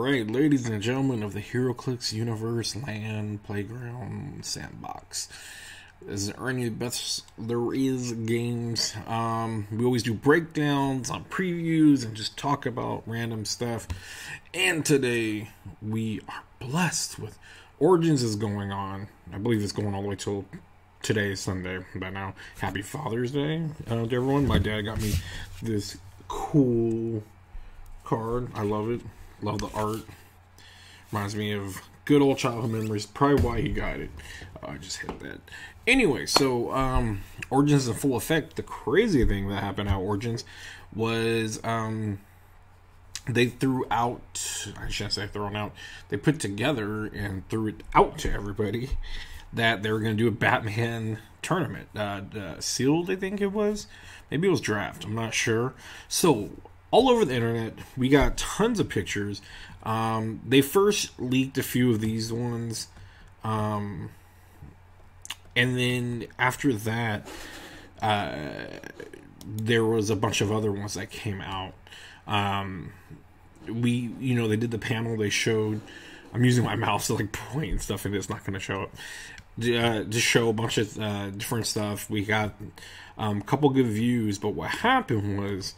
Alright, ladies and gentlemen of the Heroclix universe, land, playground, sandbox. This is Ernie Best There Is Games. We always do breakdowns on previews and just talk about random stuff. And today, we are blessed with Origins is going on. I believe it's going all the way till today, Sunday. But now, happy Father's Day to everyone. My dad got me this cool card. I love it. Love the art. Reminds me of good old childhood memories. Probably why he got it. I just hit that. Anyway, so Origins is in full effect. The crazy thing that happened at Origins was they threw out, I shouldn't say thrown out, they put together and threw it out to everybody that they were going to do a Batman tournament. Sealed, I think it was. Maybe it was Draft. I'm not sure. So all over the internet, we got tons of pictures. They first leaked a few of these ones. And then after that, there was a bunch of other ones that came out. They did the panel, they showed, I'm using my mouse to like point and stuff, and it's not going to show up. Just show a bunch of different stuff. We got a couple good views, but what happened was,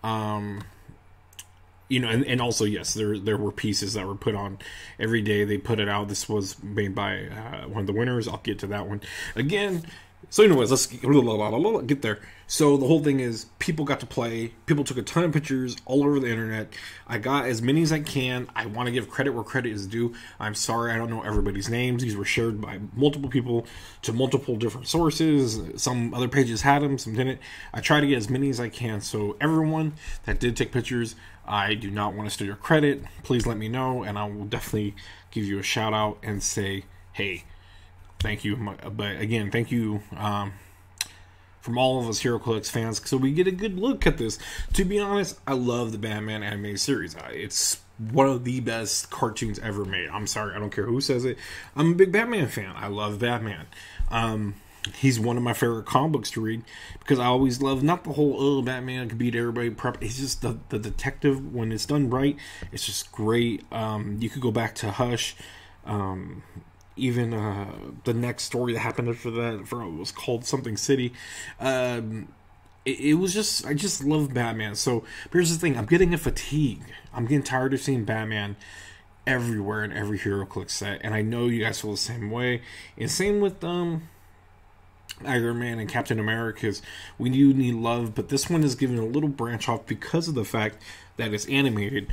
and also, yes, there were pieces that were put on every day. They put it out. This was made by one of the winners. I'll get to that one again. So anyways, let's get there. So the whole thing is people got to play. People took a ton of pictures all over the internet. I got as many as I can. I want to give credit where credit is due. I'm sorry I don't know everybody's names. These were shared by multiple people to multiple different sources. Some other pages had them, some didn't. I try to get as many as I can. So everyone that did take pictures, I do not want to steal your credit. Please let me know, and I will definitely give you a shout out and say, hey, thank you. But again, thank you from all of us Heroclix fans, so we get a good look at this. To be honest, I love the Batman animated series. It's one of the best cartoons ever made. I'm sorry, I don't care who says it. I'm a big Batman fan. I love Batman. He's one of my favorite comic books to read because I always love not the whole Batman can beat everybody prep. It's just the detective when it's done right. It's just great. You could go back to Hush. Even the next story that happened after that, it was called something City. It was just, I just love Batman. So here's the thing: I'm getting a fatigue. I'm getting tired of seeing Batman everywhere in every Heroclix set, and I know you guys feel the same way. And same with Iron Man and Captain America's. We do need love, but this one is giving a little branch off because of the fact that it's animated.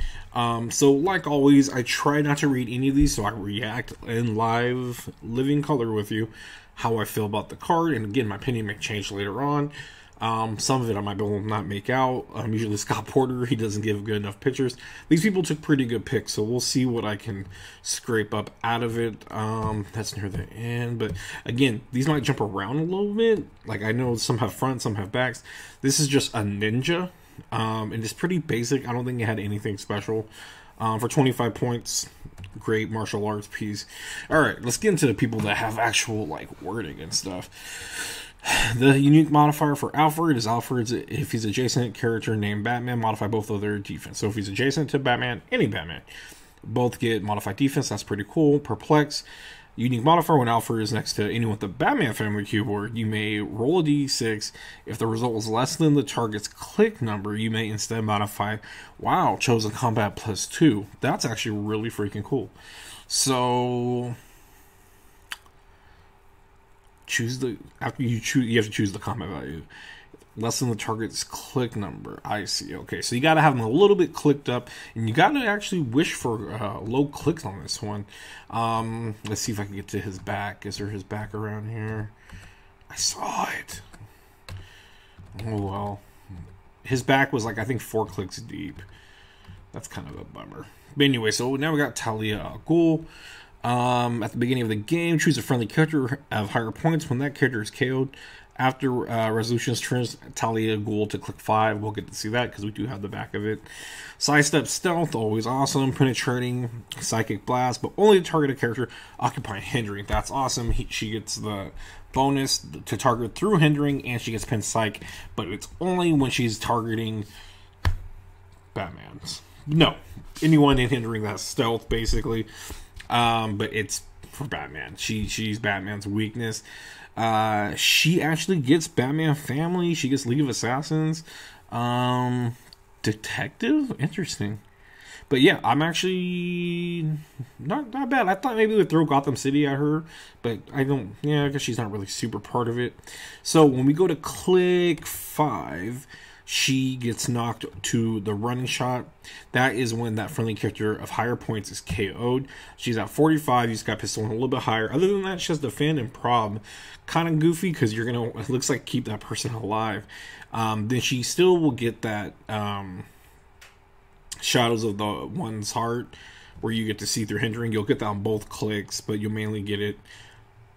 So like always, I try not to read any of these, so I react in live, living color with you, how I feel about the card, and again, my opinion may change later on. Some of it I might be able to not make out. Usually Scott Porter, he doesn't give good enough pictures. These people took pretty good pics, so we'll see what I can scrape up out of it. That's near the end, but again, these might jump around a little bit. Like, I know some have fronts, some have backs. This is just a ninja, and it's pretty basic. I don't think it had anything special. For 25 points, great martial arts piece. Alright, let's get into the people that have actual, like, wording and stuff. The unique modifier for Alfred is Alfred's if he's adjacent character named Batman, modify both of their defense. So if he's adjacent to Batman, any Batman, both get modified defense. That's pretty cool. Perplex, unique modifier when Alfred is next to anyone with the Batman family keyboard, you may roll a d6. If the result is less than the target's click number, you may instead modify, wow, chosen combat +2. That's actually really freaking cool. So you have to choose the combat value. Less than the target's click number. I see. Okay, so you got to have them a little bit clicked up, and you got to actually wish for low clicks on this one. Let's see if I can get to his back. Is there his back around here? I saw it. Oh well. His back was like, I think 4 clicks deep. That's kind of a bummer. But anyway, so now we got Talia al Ghul. At the beginning of the game, choose a friendly character of higher points. When that character is KO'd, after resolutions, turns Talia al Ghul to click 5. We'll get to see that because we do have the back of it. Sidestep stealth, always awesome. Penetrating, psychic blast, but only to target a character occupying hindering. That's awesome. She gets the bonus to target through hindering, and she gets pin psych, but it's only when she's targeting Batman's. No, anyone in hindering that stealth basically. But it's for Batman. She's Batman's weakness. She actually gets Batman family. She gets League of Assassins. Detective? Interesting. But yeah, I'm actually not bad. I thought maybe we'd throw Gotham City at her, but I don't. Yeah, I guess she's not really super part of it. So when we go to click 5, she gets knocked to the running shot. That is when that friendly character of higher points is KO'd. She's at 45. You just got pistol a little bit higher. Other than that, she has defend and prob. Kind of goofy because you're gonna. It looks like keep that person alive. Then she still will get that. Shadows of the One's Heart, where you get to see through hindering. You'll get that on both clicks, but you'll mainly get it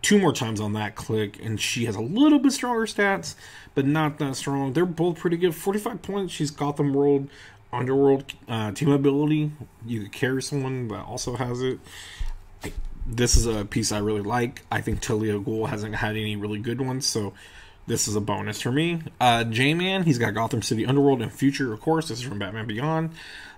2 more times on that click. And she has a little bit stronger stats, but not that strong. They're both pretty good. 45 points. She's Gotham World, Underworld team ability. You could carry someone that also has it. This is a piece I really like. I think Talia Ghul hasn't had any really good ones, so this is a bonus for me. J-Man, he's got Gotham City, Underworld, and Future, of course. This is from Batman Beyond.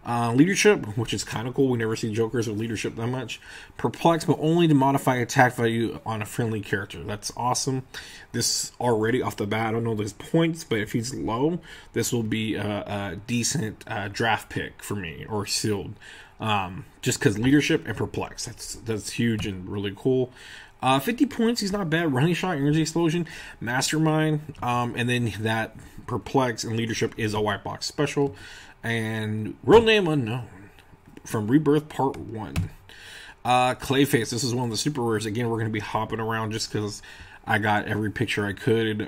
Leadership, which is kind of cool. We never see Jokers with leadership that much. Perplex, but only to modify attack value on a friendly character. That's awesome. This already off the bat, I don't know those points, but if he's low, this will be a decent draft pick for me, or sealed. Just because leadership and perplex, that's huge and really cool. 50 points, he's not bad. Running shot, energy explosion, mastermind, and then that perplex and leadership is a white box special. And real name unknown from Rebirth Part 1. Clayface, this is one of the super rares. Again, we're going to be hopping around just because I got every picture I could,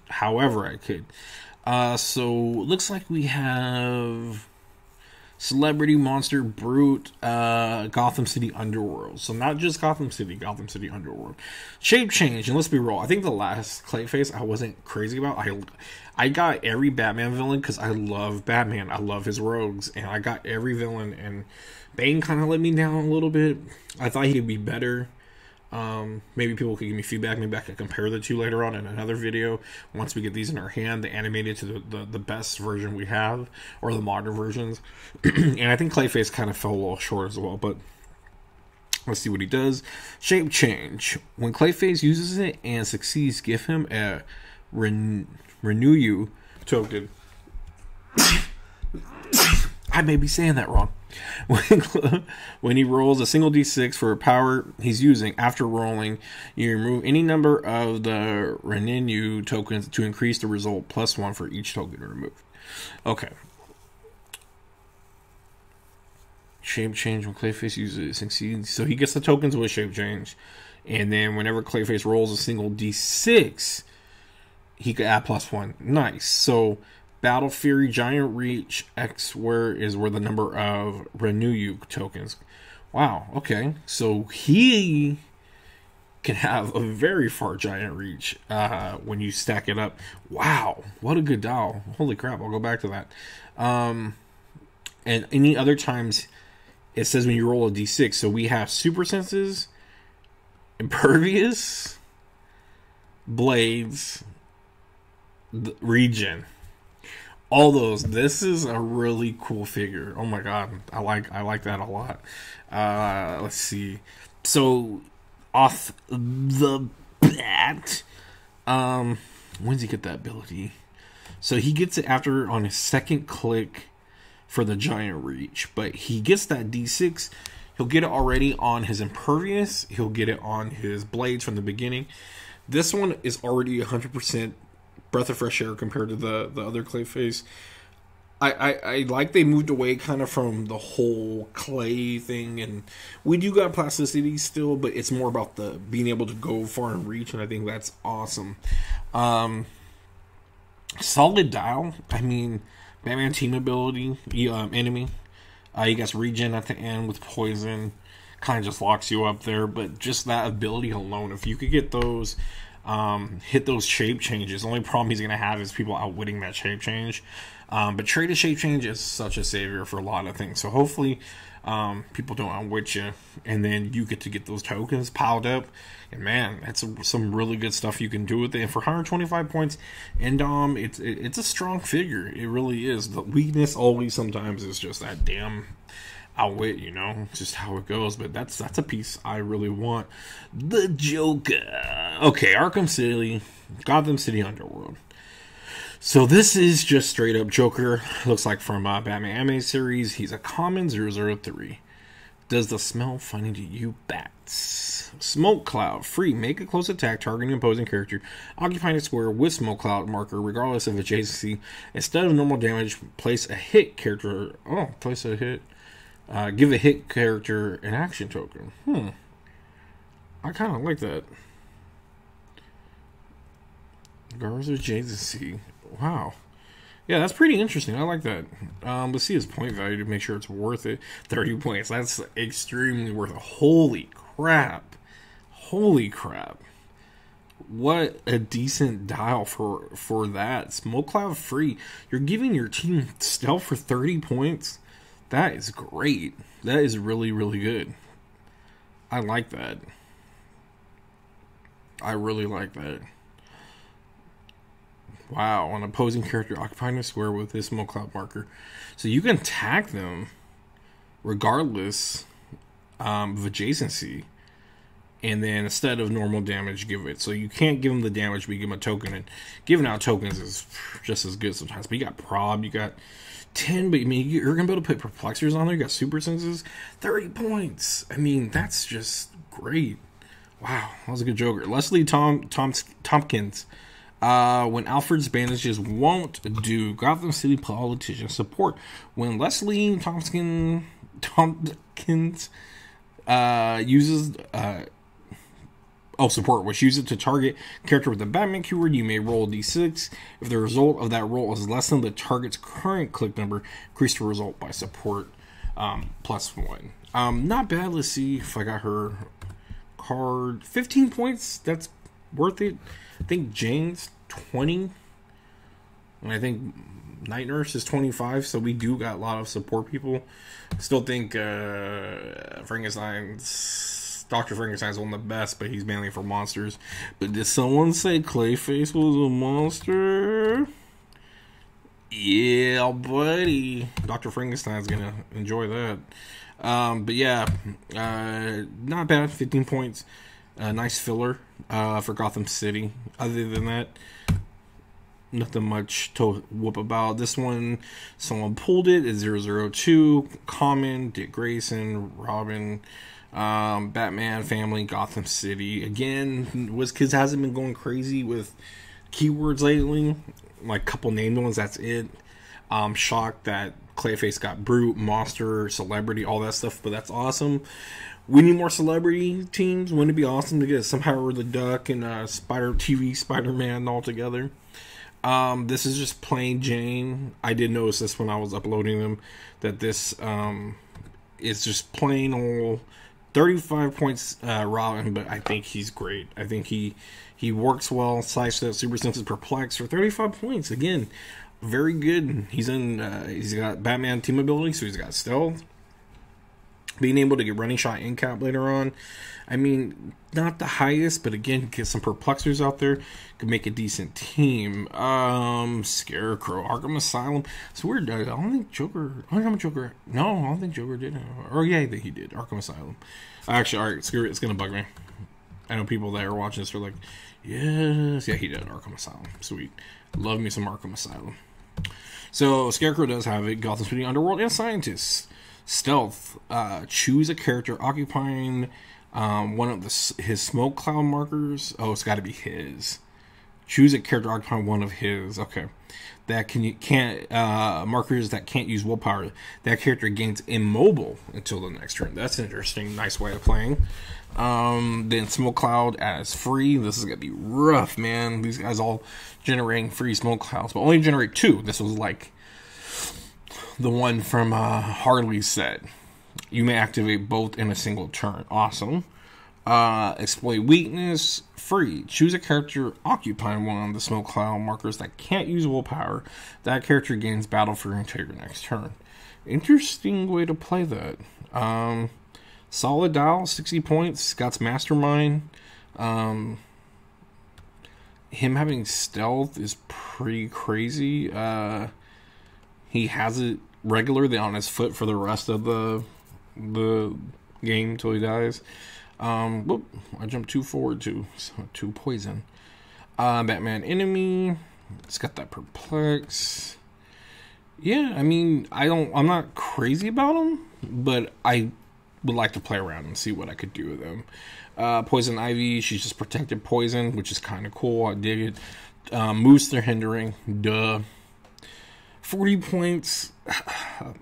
however I could. So looks like we have Celebrity, Monster, Brute, Gotham City, Underworld. So not just Gotham City Underworld. Shape change, and let's be real, I think the last Clayface I wasn't crazy about. I got every Batman villain because I love Batman. I love his rogues, and I got every villain, and Bane kind of let me down a little bit. I thought he could be better. Maybe people could give me feedback. Maybe I could compare the two later on in another video once we get these in our hand, the animated to the best version we have, or the modern versions. And I think Clayface kind of fell a little short as well, but let's see what he does. Shape change. When Clayface uses it and succeeds, give him a renew you token. I may be saying that wrong. When he rolls a single d6 for a power he's using, after rolling, you remove any number of the renew tokens to increase the result +1 for each token removed. Okay. Shape change when Clayface uses it succeeds. So he gets the tokens with shape change. And then whenever Clayface rolls a single d6, he could add +1. Nice. So Battle Fury, Giant Reach, X where the number of Renew You tokens. Wow, okay. So he can have a very far Giant Reach when you stack it up. Wow, what a good dial. Holy crap, I'll go back to that. And any other times, it says when you roll a d6. So we have Super Senses, Impervious, Blades, Regen. All those. This is a really cool figure. Oh my god, I like that a lot. Let's see. So off the bat, when does he get that ability? So he gets it after on his second click for the Giant Reach, but he gets that D6. He'll get it already on his Impervious. He'll get it on his Blades from the beginning. This one is already 100%. Breath of fresh air compared to the other Clayface. I like they moved away kind of from the whole clay thing, and we do got plasticity still, but it's more about the being able to go far and reach, and I think that's awesome. Solid dial. I mean, Batman team ability, enemy. You got regen at the end with poison, kind of just locks you up there, but just that ability alone, if you could get those. Hit those shape changes. The only problem he's going to have is people outwitting that shape change. But Trade to Shape Change is such a savior for a lot of things. So hopefully people don't outwit you, and then you get those tokens piled up. And man, that's some really good stuff you can do with it. And for 125 points, Endom, it's a strong figure. It really is. The weakness always sometimes is just that damn outwit, you know, just how it goes. But that's a piece I really want. The Joker. Okay, Arkham City, Gotham City Underworld. So this is just straight up Joker. Looks like from Batman Animated Series. He's a common 003. Does the smell funny to you, bats? Smoke cloud. Free. Make a close attack targeting an opposing character, occupying a square with smoke cloud marker, regardless of adjacency. Instead of normal damage, place a hit character. Oh, place a hit. Give a hit character an action token. I kind of like that. Regardless of adjacency. Wow. Yeah, that's pretty interesting. I like that. Let's see his point value to make sure it's worth it. 30 points. That's extremely worth it. Holy crap. Holy crap. What a decent dial for that. Smoke Cloud free. You're giving your team stealth for 30 points. That is great. That is really, really good. I like that. I really like that. Wow, an opposing character occupying a square with this smoke cloud marker. So you can attack them regardless of adjacency. And then instead of normal damage, give it. So you can't give them the damage, but you give them a token. And giving out tokens is just as good sometimes. But you got Prob, you got 10, but I mean, you're going to be able to put Perplexers on there. You got Super Senses, 30 points. I mean, that's just great. Wow, that was a good Joker. Leslie Tompkins. When Alfred's bandages won't do, Gotham City politician support. When Leslie Tompkins uses support, which uses it to target character with the Batman keyword, you may roll a d6. If the result of that roll is less than the target's current click number, increase the result by support +1. Not bad. Let's see if I got her card. 15 points. That's worth it. I think Jane's 20, and I think Night Nurse is 25, so we do got a lot of support people. Still think Dr. Frankenstein's one of the best, but he's mainly for monsters. But did someone say Clayface was a monster? Yeah, buddy. Dr. Frankenstein's gonna enjoy that. But yeah, not bad. 15 points. Nice filler for Gotham City. Other than that, nothing much to whoop about. This one, someone pulled it. It's 002. Common, Dick Grayson, Robin, Batman family, Gotham City. Again, WizKids hasn't been going crazy with keywords lately. Like a couple named ones, that's it. I'm shocked that Clayface got Brute, Monster, Celebrity, all that stuff, but that's awesome. We need more celebrity teams. Wouldn't it be awesome to get somehow the Duck and Spider-Man all together? This is just plain Jane. I did notice this when I was uploading them, that this is just plain old 35 points Robin, but I think he's great. I think he works well. Sidestep, Super Senses, Perplex for 35 points. Again, very good. He's got Batman team ability, so he's got stealth. Being able to get running shot and cap later on. I mean, not the highest, but again, get some Perplexers out there. Could make a decent team. Scarecrow, Arkham Asylum. It's weird. I don't think Joker. No, I don't think Joker did. Or yeah, I think he did. Arkham Asylum. Actually, alright, screw it. It's gonna bug me. I know people that are watching this are like, yes, yeah, he did. Arkham Asylum. Sweet. Love me some Arkham Asylum. So Scarecrow does have it. Gotham City Underworld and Scientists. Stealth. Choose a character occupying one of his smoke cloud markers. Oh, it's got to be his. Choose a character occupying one of his. Okay, that can't markers that can't use willpower. That character gains immobile until the next turn. That's an interesting, nice way of playing. Then smoke cloud as free. This is gonna be rough, man. These guys all generating free smoke clouds, but only generate 2. This was like the one from Harley's set. You may activate both in a single turn. Awesome. Exploit weakness. Free. Choose a character occupying one of the smoke cloud markers that can't use willpower. That character gains battle fury until your next turn. Interesting way to play that. Solid dial, 60 points. Got mastermind. Him having stealth is pretty crazy. He has it regularly on his foot for the rest of the game till he dies. Whoop, I jumped too forward too. So, too poison. Batman enemy. It's got that perplex. Yeah, I mean, I'm not crazy about him, but I would like to play around and see what I could do with him. Poison Ivy, she's just protected poison, which is kind of cool. I dig it. Moves they're hindering. Duh. 40 points.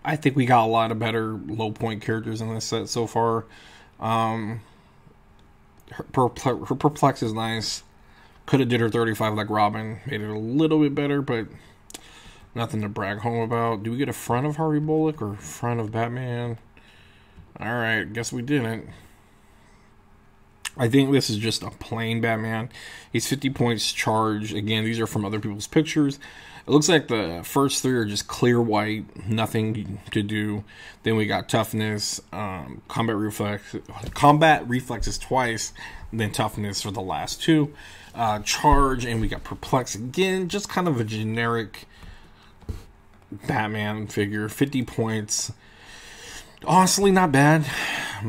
I think we got a lot of better low point characters in this set so far. Her perplex is nice. Could have did her 35 like Robin. Made it a little bit better, but nothing to brag home about. Do we get a front of Harvey Bullock or front of Batman? Alright, guess we didn't. I think this is just a plain Batman. He's 50 points charged. Again, these are from other people's pictures. It looks like the first three are just clear white, nothing to do. Then we got toughness, combat reflexes twice, then toughness for the last two. Charge, and we got perplex again. Just kind of a generic Batman figure. 50 points. Honestly, not bad.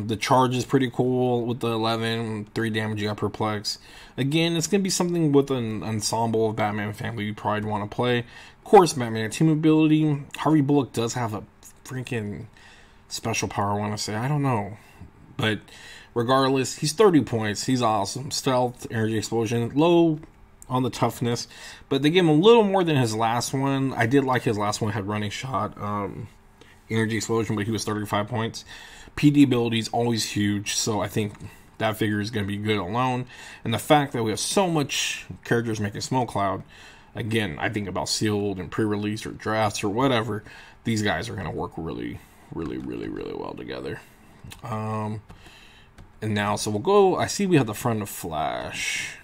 The charge is pretty cool with the 11, 3 damage, you got perplex. Again, it's going to be something with an ensemble of Batman family you probably want to play. Of course, Batman team ability. Harvey Bullock does have a freaking special power, I want to say. I don't know. But regardless, he's 30 points. He's awesome. Stealth, energy explosion, low on the toughness. But they gave him a little more than his last one. I did like his last one, had running shot. Energy explosion, but he was 35 points. PD ability is always huge, so I think that figure is going to be good alone. And the fact that we have so much characters making Smoke Cloud, again, I think about sealed and pre-release or drafts or whatever, these guys are going to work really, really, really, really well together. And now, so we'll go, I see we have the front of Flash.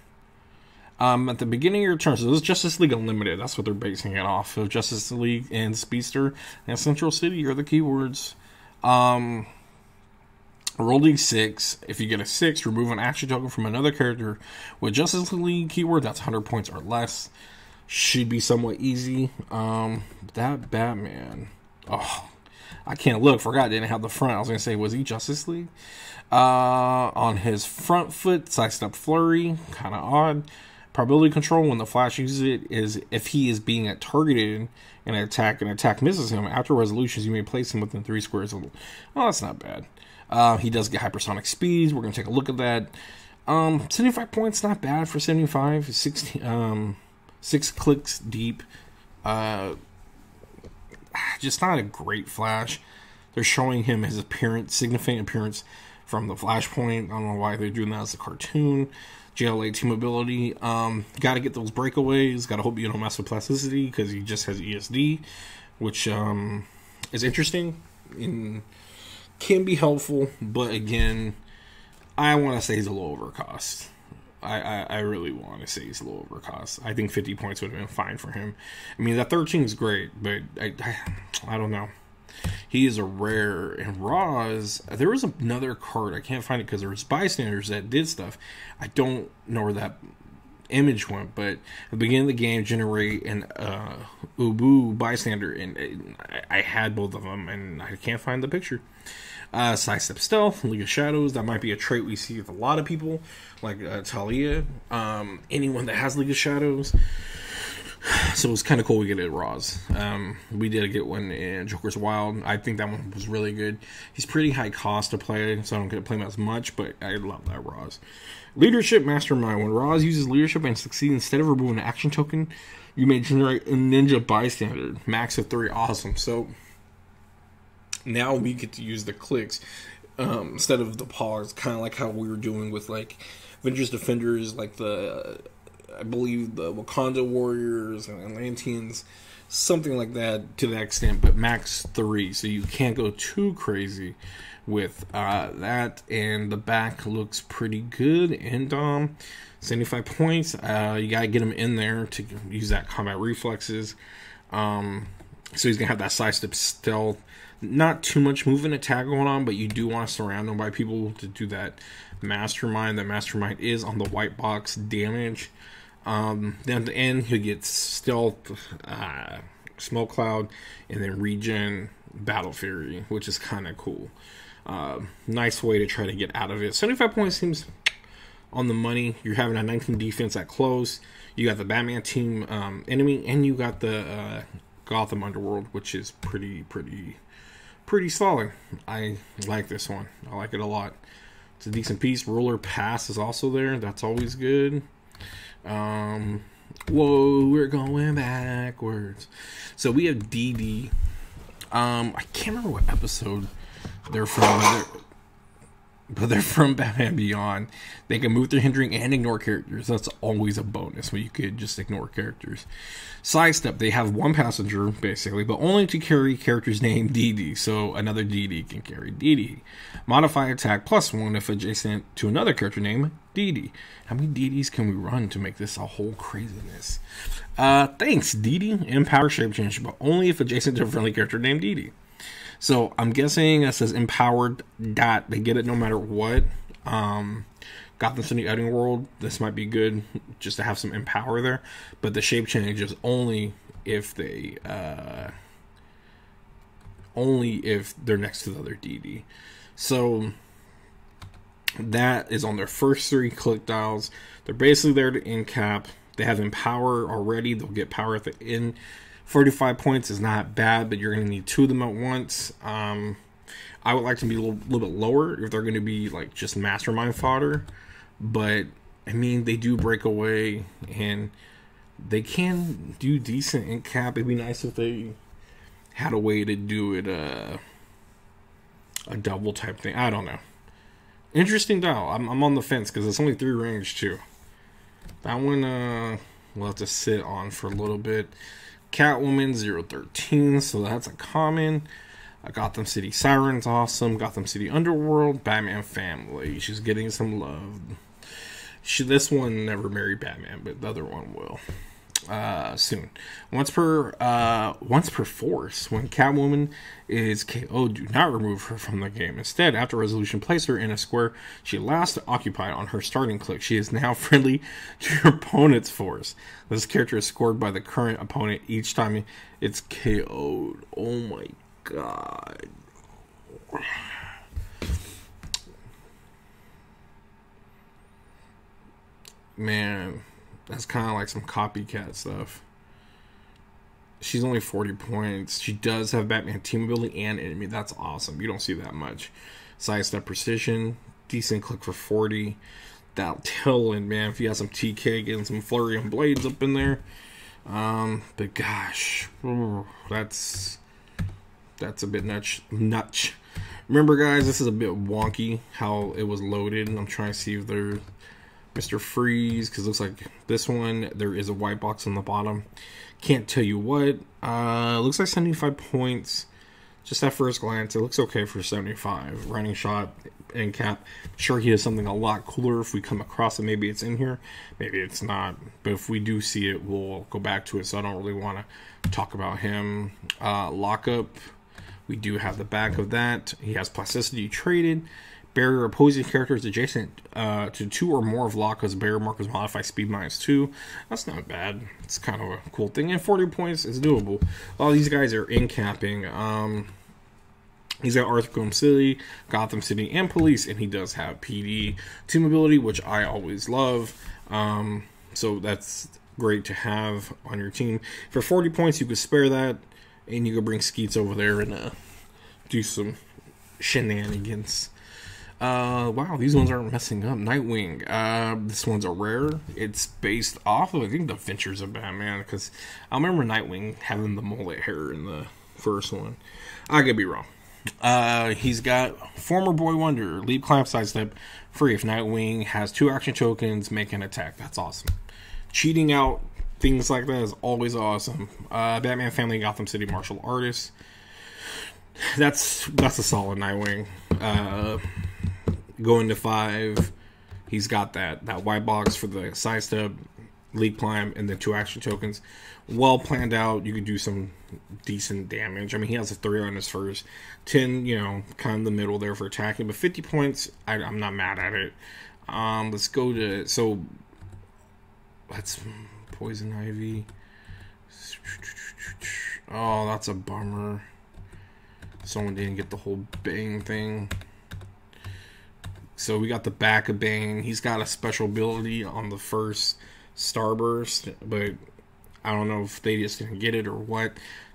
At the beginning of your turn, so this is Justice League Unlimited, that's what they're basing it off of. Justice League and Speedster and Central City are the keywords. Roll D6. If you get a 6, remove an action token from another character with Justice League keyword, that's 100 points or less. Should be somewhat easy. That Batman, oh, I can't look, forgot, didn't have the front. I was going to say, was he Justice League? On his front foot, sidestep flurry, kind of odd. Probability control, when the Flash uses it, is if he is being targeted and an attack misses him. After resolutions, you may place him within 3 squares of... Oh, that's not bad. He does get hypersonic speeds. We're going to take a look at that. 75 points, not bad for 75. 16, 6 clicks deep. Just not a great Flash. They're showing him his appearance, significant appearance from the Flashpoint. I don't know why they're doing that as a cartoon. JLA team ability. Got to get those breakaways. Got to hope you don't mess with plasticity because he just has ESD, which is interesting and can be helpful. But again, I want to say he's a little overcost. I really want to say he's a little overcost. I think 50 points would have been fine for him. I mean, that 13 is great, but I don't know. He is a rare. And Roz, there was another card. I can't find it because there was bystanders that did stuff. I don't know where that image went, but at the beginning of the game, generate an Ubu bystander, and I had both of them, and I can't find the picture. Sidestep stealth, League of Shadows. That might be a trait we see with a lot of people, like Talia. Anyone that has League of Shadows. So it was kind of cool we get it at Roz. We did get one in Joker's Wild. I think that one was really good. He's pretty high cost to play, so I don't get to play him as much, but I love that Roz. Leadership Mastermind. When Roz uses leadership and succeeds, instead of removing an action token, you may generate a Ninja Bystander. Max of 3. Awesome. So now we get to use the clicks instead of the paws, kind of like how we were doing with like Avengers Defenders, like the I believe the Wakanda Warriors and Atlanteans. something like that to that extent, but max 3, so you can't go too crazy with that. And the back looks pretty good, and 75 points. You gotta get him in there to use that combat reflexes. So he's gonna have that sidestep stealth. Not too much movement attack going on, but you do want to surround him by people to do that mastermind. That mastermind is on the white box damage. Then at the end, he'll get stealth, smoke cloud, and then regen battle fury, which is kind of cool. Nice way to try to get out of it. 75 points seems on the money. You're having a 19 defense at close. You got the Batman team enemy, and you got the Gotham Underworld, which is pretty solid. I like this one. I like it a lot. It's a decent piece. Ruler Pass is also there. That's always good. Whoa, we're going backwards. So we have DD. I can't remember what episode they're from. But they're from Batman Beyond. They can move through hindering and ignore characters. That's always a bonus when you could just ignore characters. Sidestep, they have one passenger, basically, but only to carry characters named DD. So another DD can carry DD. Modify attack +1 if adjacent to another character named DD. How many DDs can we run to make this a whole craziness? Thanks, DD. Empower shape change, but only if adjacent to a friendly character named DD. So I'm guessing it says empowered dot. They get it no matter what. Gotham City Underworld. This might be good just to have some empower there. But the shape change is only if they they're next to the other DD. So that is on their first 3 click dials. They're basically there to end cap. They have empower already. They'll get power at the end. 45 points is not bad, but you're going to need 2 of them at once. I would like to be a little bit lower if they're going to be like just mastermind fodder. But, I mean, they do break away, and they can do decent in cap. It'd be nice if they had a way to do it a double type thing. I don't know. Interesting dial. I'm on the fence because it's only 3 range, too. That one we'll have to sit on for a little bit. Catwoman 013, so that's a common. Gotham City Siren's awesome. Gotham City Underworld, Batman Family. She's getting some love. This one never married Batman, but the other one will soon. Once per force. When Catwoman is KO'd, do not remove her from the game. Instead, after resolution, place her in a square she last occupied on her starting click. She is now friendly to your opponent's force. This character is scored by the current opponent each time it's KO'd. Oh my god. Man, that's kind of like some copycat stuff. She's only 40 points. She does have Batman team ability and enemy. That's awesome. You don't see that much. Sidestep precision. Decent click for 40. That tailwind, man. If you got some TK, getting some flurry and blades up in there. But gosh. That's a bit nuts. Remember, guys, this is a bit wonky how it was loaded. I'm trying to see if there's Mr. Freeze, because it looks like this one, there is a white box on the bottom. Can't tell you what. Looks like 75 points. Just at first glance, it looks okay for 75. Running shot and cap. Sure, he has something a lot cooler if we come across it. Maybe it's in here. Maybe it's not. But if we do see it, we'll go back to it. So I don't really want to talk about him. Lockup. We do have the back of that. He has plasticity traded. Barrier opposing characters adjacent to 2 or more of Lockup's barrier markers modify speed -2. That's not bad. It's kind of a cool thing. And 40 points is doable. All these guys are in capping. He's got Arkham City, Gotham City, and Police, and he does have PD team ability, which I always love. So that's great to have on your team. For 40 points, you could spare that, and you could bring Skeets over there and do some shenanigans. Wow, these ones aren't messing up. Nightwing. This one's a rare. It's based off of, I think, the Adventures of Batman, because I remember Nightwing having the mullet hair in the first one. I could be wrong. He's got former Boy Wonder, leap, climb, sidestep, free. If Nightwing has 2 action tokens, make an attack. That's awesome. Cheating out things like that is always awesome. Batman Family Gotham City martial artist. That's a solid Nightwing. Going to 5. He's got that white box for the sidestep, lead climb, and then 2 action tokens. Well planned out. You could do some decent damage. I mean, he has a 3 on his first. 10, kind of the middle there for attacking. But 50 points, I'm not mad at it. Let's go to... So, that's Poison Ivy. Oh, that's a bummer. Someone didn't get the whole Bane thing. So we got the back of Bane. He's got a special ability on the first Starburst, but I don't know if they just didn't get it or what.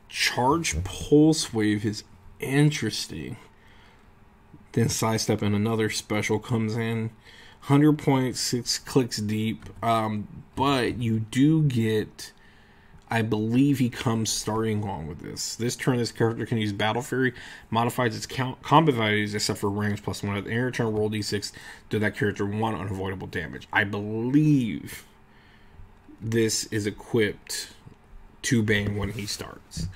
Charge Pulse Wave is interesting. Then Sidestep and another special comes in. 100 points, 6 clicks deep. But you do get... I believe he comes starting on with this. This turn, this character can use Battle Fury, modifies its combat values except for range +1. At the end of turn, roll d6, do that character 1 unavoidable damage. I believe this is equipped to Bane when he starts.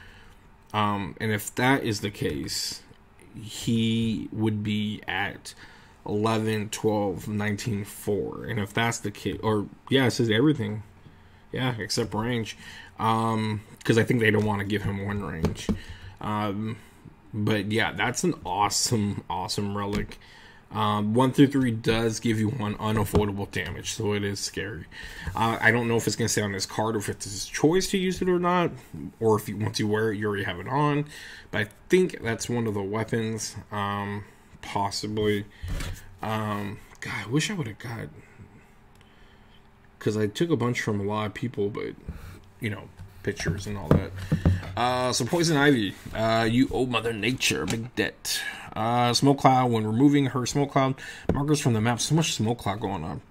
And if that is the case, he would be at 11, 12, 19, 4. And if that's the case, or yeah, it says everything. Yeah, except range. Because I think they don't want to give him 1 range. But yeah, that's an awesome relic. 1 through 3 does give you 1 unavoidable damage, so it is scary. I don't know if it's going to stay on his card or if it's his choice to use it or not, or if once you wear it, you already have it on. But I think that's one of the weapons, possibly. God, I wish I would have got... Because I took a bunch from a lot of people, but... pictures and all that. So Poison Ivy, you owe Mother Nature a big debt. Smoke Cloud, when removing her Smoke Cloud markers from the map, so much Smoke Cloud going on.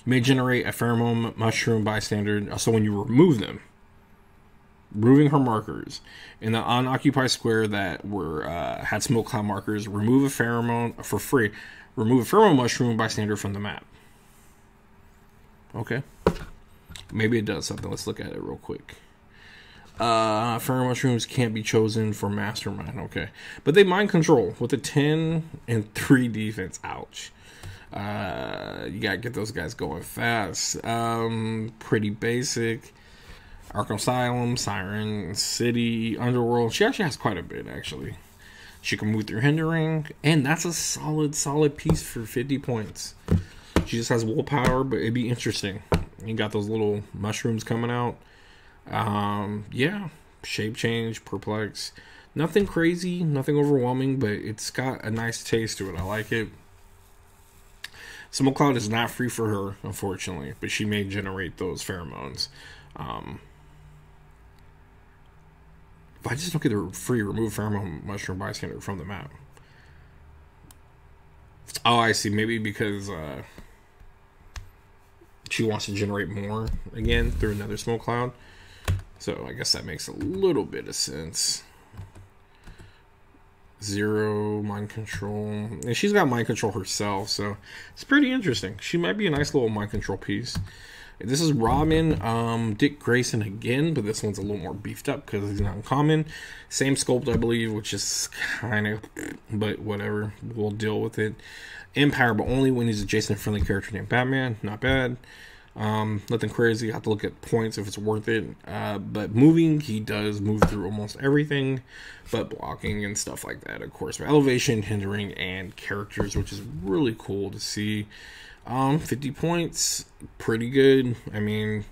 You may generate a pheromone mushroom bystander, so when you remove them, removing her markers, in the unoccupied square that had Smoke Cloud markers, remove a pheromone, for free, remove a pheromone mushroom bystander from the map. Okay. Maybe it does something. Let's look at it real quick. Pheromone mushrooms can't be chosen for Mastermind. Okay. But they mind control with a 10 and 3 defense. Ouch. You gotta get those guys going fast. Pretty basic. Arkham Asylum, Siren City, Underworld. She actually has quite a bit, actually. She can move through hindering. And that's a solid piece for 50 points. She just has willpower, but it'd be interesting. You got those little mushrooms coming out. Yeah. Shape change, perplex. Nothing crazy, nothing overwhelming, but it's got a nice taste to it. I like it. Smoke Cloud is not free for her, unfortunately, but she may generate those pheromones. If I just don't get a free remove pheromone mushroom bystander from the map. Oh, I see. Maybe because she wants to generate more again through another Smoke Cloud. So I guess that makes a little bit of sense. 0 mind control. And she's got mind control herself, so it's pretty interesting. She might be a nice little mind control piece. This is Robin, Dick Grayson again, but this one's a little more beefed up because he's not uncommon. Same sculpt, I believe, which is kind of, but whatever. We'll deal with it. Empire, but only when he's adjacent to a friendly character named Batman. Not bad. Nothing crazy. I have to look at points if it's worth it. But moving, he does move through almost everything, but blocking and stuff like that, of course. But elevation, hindering, and characters, which is really cool to see. 50 points, pretty good. I mean,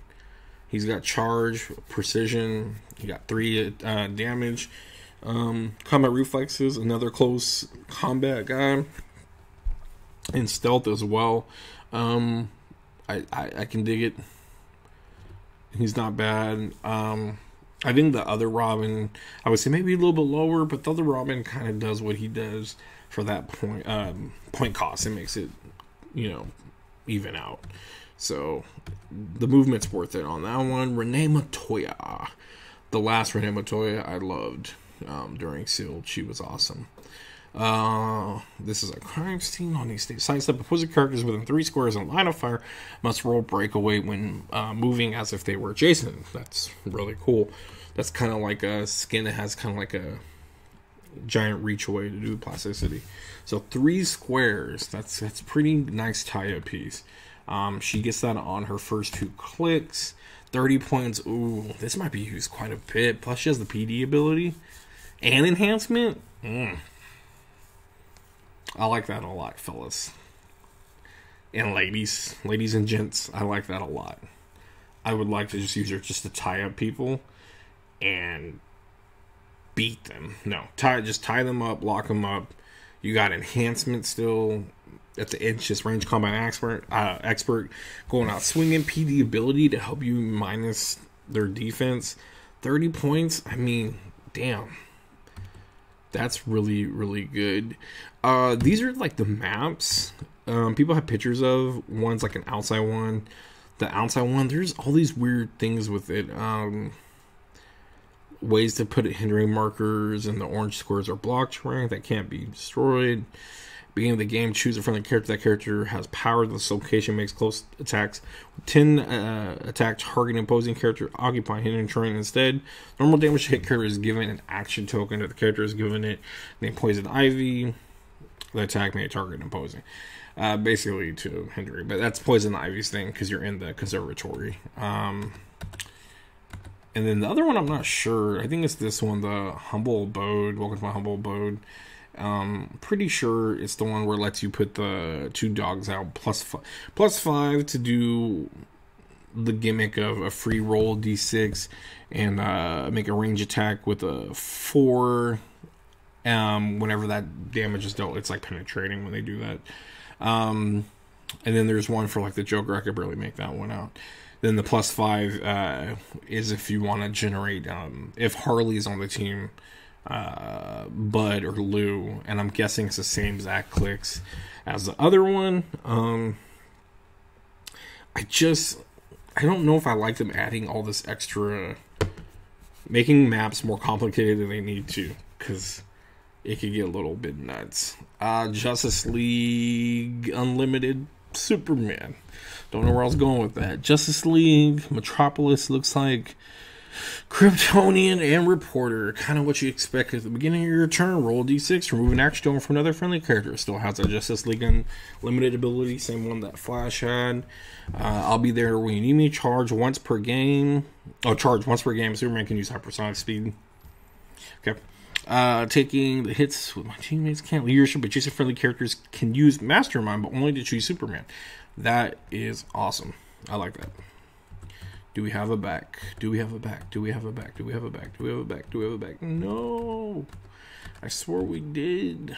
he's got charge, precision. He got 3 damage. Combat reflexes, another close combat guy. And stealth as well. I can dig it. He's not bad. I think the other Robin, I would say maybe a little bit lower, but the other Robin kind of does what he does for that point cost. It makes it, even out. So the movement's worth it on that one. Renee Montoya. The last Renee Montoya I loved during Sealed. She was awesome. This is a crime scene on these states. Sidestep opposing characters within 3 squares in line of fire must roll breakaway when moving as if they were adjacent. That's really cool. That's kind of like a skin that has kind of like a giant reach away to do plasticity. So 3 squares. That's pretty nice tie-up piece. She gets that on her first 2 clicks. 30 points. Ooh, this might be used quite a bit. Plus she has the PD ability and enhancement. I like that a lot, fellas. And ladies and gents, I like that a lot. I would like to just use her just to tie up people and beat them. No, just tie them up, lock them up. You got enhancement still at the edge, just range combat expert going out swinging. PD ability to help you minus their defense. 30 points. I mean, damn. That's really, really good. These are like the maps people have pictures of. One's like an outside one. The outside one, there's all these weird things with it. Ways to put it, hindering markers, and the orange squares are block terrain that can't be destroyed. Beginning of the game, choose a friendly character. That character has power. This location makes close attacks. 10 attack targeting opposing character occupying hidden terrain instead. Normal damage to hit character is given an action token that the character is given it. Named Poison Ivy. The attack may target opposing. Basically to hinder it. But that's Poison Ivy's thing because you're in the conservatory. And then the other one, I'm not sure. I think it's this one, the Humble Abode. Welcome to my Humble Abode. Pretty sure it's the one where it lets you put the 2 dogs out plus 5 to do the gimmick of a free roll d6 and make a range attack with a 4. Whenever that damage is dealt, it's like penetrating when they do that. And then there's one for like the Joker. I could barely make that one out. Then the plus 5 is if you want to generate, if Harley's on the team, Bud or Lou, and I'm guessing it's the same exact clicks as the other one. I don't know if I like them adding all this extra, making maps more complicated than they need to, because it could get a little bit nuts. Justice League Unlimited Superman. Don't know where I was going with that. Justice League Metropolis looks like Kryptonian and Reporter. Kind of what you expect at the beginning of your turn. Roll d6. Remove an action token from another friendly character. It still has a Justice League Unlimited ability. Same one that Flash had. I'll be there when you need me. Charge once per game. Charge once per game. Superman can use hypersonic speed. Okay. Taking the hits with my teammates. Can't leadership, but choosing friendly characters can use Mastermind, but only to choose Superman. That is awesome. I like that. Do we have a back? Do we have a back? Do we have a back? Do we have a back? Do we have a back? Do we have a back? No. I swore we did.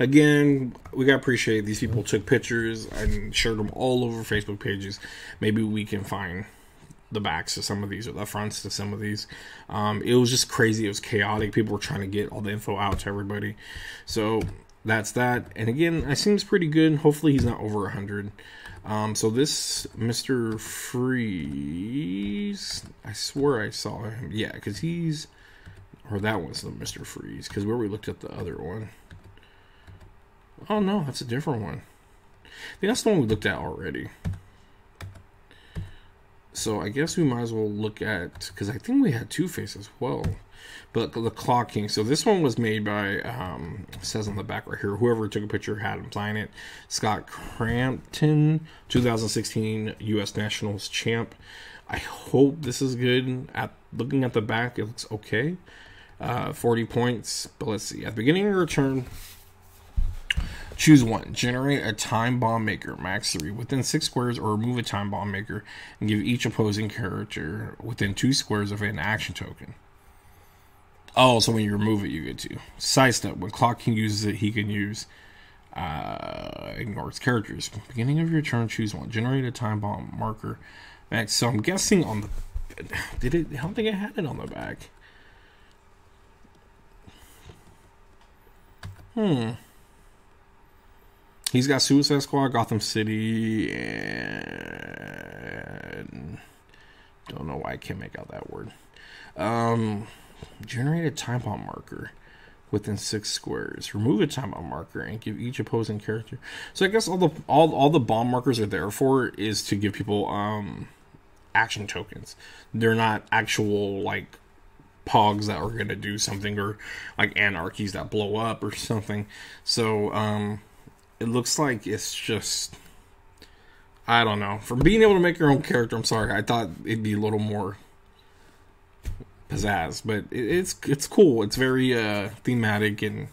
Again, we gotta appreciate these people took pictures and shared them all over Facebook pages. Maybe we can find the backs to some of these or the fronts to some of these. It was just crazy. It was chaotic. People were trying to get all the info out to everybody. So that's that. And again, it seems pretty good. Hopefully he's not over 100. So this Mr. Freeze, I swear I saw him. Yeah, because he's, or that was the Mr. Freeze, because where we looked at the other one. Oh no, that's a different one. I think that's the one we looked at already. So I guess we might as well look at, because I think we had Two-Face as well. But the Clock King. So this one was made by, it says on the back right here, whoever took a picture had him sign it. Scott Crampton, 2016 U.S. Nationals champ. I hope this is good. Looking at the back, it looks okay. 40 points. But let's see. At the beginning of your turn, choose one. Generate a time bomb maker, max 3, within 6 squares, or remove a time bomb maker and give each opposing character within 2 squares of an action token. Oh, so when you remove it, you get 2. Sidestep. When Clock King uses it, he can use ignore its characters. Beginning of your turn, choose one. Generate a time bomb marker. Max. So I'm guessing on the. Did it? I don't think I had it on the back. He's got Suicide Squad, Gotham City, and don't know why I can't make out that word. Generate a time bomb marker. within 6 squares. Remove a timeout marker and give each opposing character. So I guess all the bomb markers are there for is to give people action tokens. They're not actual like pogs that are gonna do something, or like anarchies that blow up or something. So it looks like it's just, I don't know. For being able to make your own character, I'm sorry. I thought it'd be a little more pizzazz, but it's cool. It's very thematic, and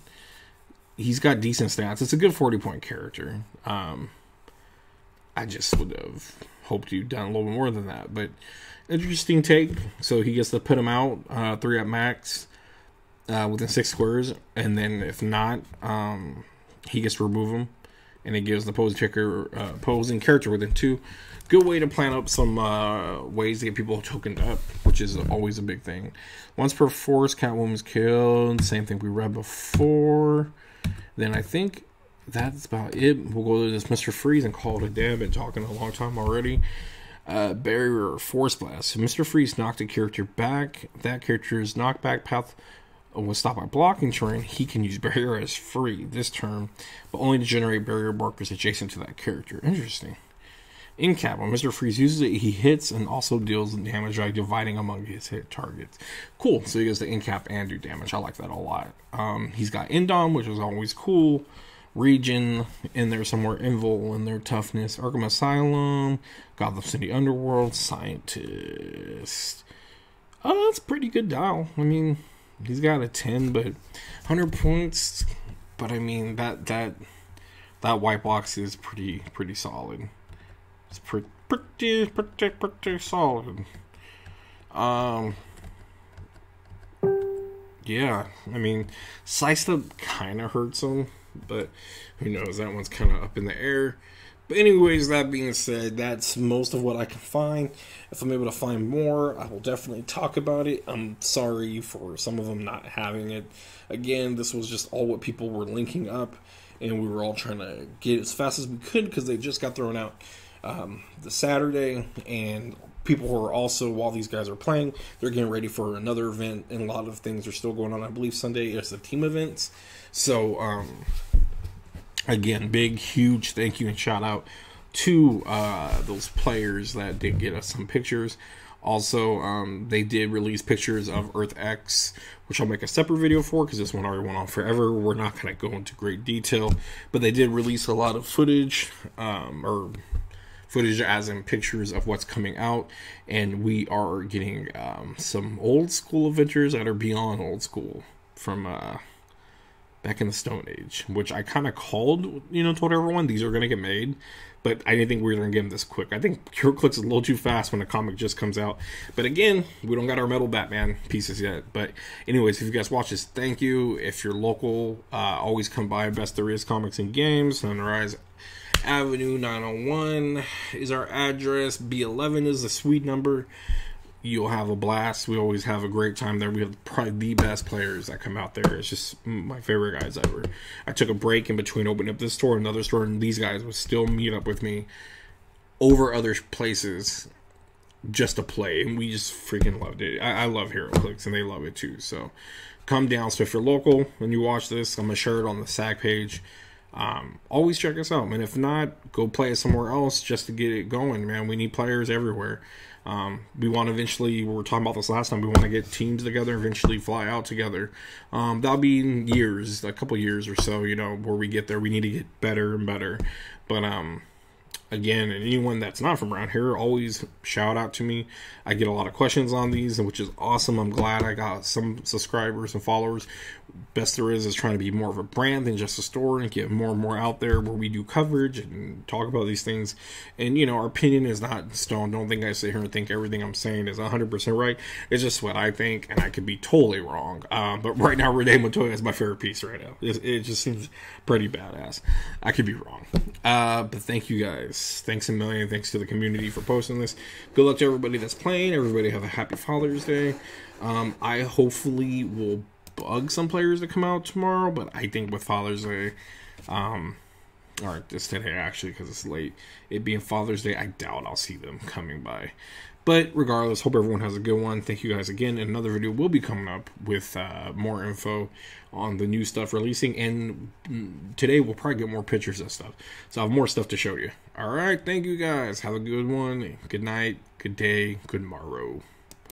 he's got decent stats. It's a good 40-point character. I just would have hoped you'd done a little bit more than that, but interesting take. So he gets to put him out 3 at max within 6 squares, and then if not, he gets to remove him, and it gives the opposing character within 2. Good way to plan up some ways to get people tokened up, which is always a big thing. Once per force, Catwoman's killed. Same thing we read before. Then I think that's about it. We'll go to this Mr. Freeze and call it a day. I've been talking a long time already. Barrier or Force Blast. So Mr. Freeze knocked a character back. That character's knockback path was stopped by blocking terrain. He can use Barrier as free this turn, but only to generate barrier markers adjacent to that character. Interesting. In cap, when Mr. Freeze uses it, he hits and also deals damage by dividing among his hit targets. Cool. So he gets to in cap and do damage. I like that a lot. He's got Indom, which is always cool. Region in there somewhere. Invul in their toughness. Arkham Asylum. Gotham City Underworld. Scientist. Oh, that's a pretty good dial. I mean, he's got a 10, but 100 points. But I mean, that white box is pretty solid. It's pretty solid. Yeah, I mean, Sliced Up kind of hurts him, but who knows? That one's kind of up in the air. But anyways, that being said, that's most of what I can find. If I'm able to find more, I will definitely talk about it. I'm sorry for some of them not having it. Again, this was just all what people were linking up, and we were all trying to get as fast as we could because they just got thrown out the Saturday, and people were also, while these guys are playing, they're getting ready for another event, and a lot of things are still going on. I believe Sunday is the team events. So again, big huge thank you and shout out to those players that did get us some pictures. Also, they did release pictures of Earth X, which I'll make a separate video for because this one already went on forever. We're not going to go into great detail, but they did release a lot of footage, or footage as in pictures of what's coming out, and we are getting some old school adventures that are beyond old school from back in the Stone Age, which I kind of called, told everyone these are going to get made, but I didn't think we were going to get them this quick. I think Heroclix is a little too fast when a comic just comes out, but again, we don't got our Metal Batman pieces yet. But anyways, if you guys watch this, thank you. If you're local, always come by Best There Is Comics and Games, Sunrise Avenue 901 is our address. B11 is the suite number. You'll have a blast. We always have a great time there. We have probably the best players that come out there. It's just my favorite guys ever. I took a break in between opening up this store and another store, and these guys would still meet up with me over other places just to play, and we just freaking loved it. I love Heroclix, and they love it too. So come down. So if you're local and you watch this, I'm going to share it on the SAG page. Always check us out, and if not, go play it somewhere else just to get it going, man. We need players everywhere. We want to eventually, we were talking about this last time, we want to get teams together, eventually fly out together. That'll be in years, a couple years or so, where we get there. We need to get better and better. But again, and anyone that's not from around here, always shout out to me. I get a lot of questions on these, which is awesome. I'm glad I got some subscribers and followers. Best There Is trying to be more of a brand than just a store and get more and more out there where we do coverage and talk about these things. And, our opinion is not in stone. Don't think I sit here and think everything I'm saying is 100% right. It's just what I think, and I could be totally wrong. But right now, Renee Montoya is my favorite piece right now. It just seems pretty badass. I could be wrong. But thank you guys. Thanks a million. Thanks to the community for posting this. Good luck to everybody that's playing. Everybody have a happy Father's Day. I hopefully will bug some players to come out tomorrow, but I think with Father's Day, Or it's today, actually, because it's late. It being Father's Day, I doubt I'll see them coming by. But regardless, hope everyone has a good one. Thank you guys again. And another video will be coming up with more info on the new stuff releasing. And today we'll probably get more pictures of stuff. So I have more stuff to show you. All right, thank you guys. Have a good one. Good night, good day, good morrow.